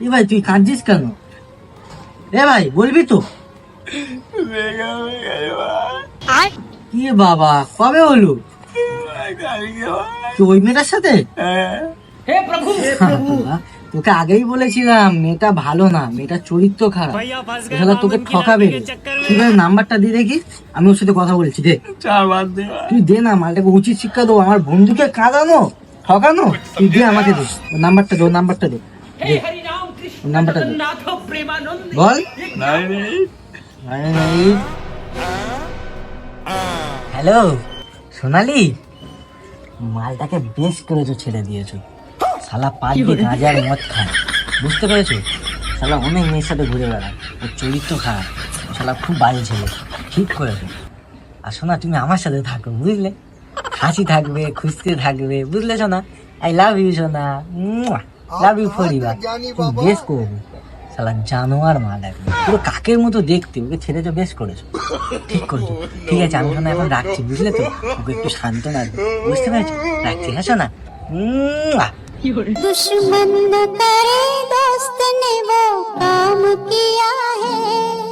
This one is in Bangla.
এ ভাই তুই কাঁদছিস কেন? এ ভাই বলবি তো? কি বাবা, কবে হলো? কি ওই মেয়েটার সাথে? বাবা, তোকে আগেই বলেছিলাম মেয়েটা ভালো না, মেয়েটার চরিত্র খারাপ। তাহলে তোকে ঠকাবে। কিভাবে নাম্বারটা দিয়ে দেখি, আমি ওর সাথে কথা বলছি। দে, তুই দে না, মালটাকে উচিত শিক্ষা দেবো। আমার বন্ধুকে কাঁদানো, ঠকানো, তুই দে আমাকে, দে ওর নাম্বারটা, দে ওর নাম্বারটা, দে ওর নাম্বারটা দে। বল। হ্যালো সোনালি, মালটাকে বেশ করেছো, ছেড়ে দিয়েছো। শালা পাঁচ দিয়ে গাঁজার মদ খায়, বুঝতে পেরেছো? শালা অনেক মেয়ের সাথে ঘুরে বেড়ায়, ওর চরিত্র খারাপ, শালা খুব বাজে ছেলে। ঠিক করেছো। আর শোনা, তুমি আমার সাথে থাকো, বুঝলে? হাসি থাকবে, খুশিতে থাকবে, বুঝলে শোনা? আই লাভ ইউ সোনা, লাভ ইউ ফরিবা। তুমি বেশ করেছো। শালা জানোয়ার মাল, একদম পুরো কাকের মতো দেখতে, ওকে ছেড়েছো, বেশ করেছো, ঠিক করেছো। ঠিক আছে, আমি শোনা এখন রাখছি, বুঝলে তো? ওকে একটু শান্ত রাখবে, বুঝতে পেরেছো? রাখছি, হ্যাঁ শোনা। दुश्मन न करे दोस्त ने वो काम किया है।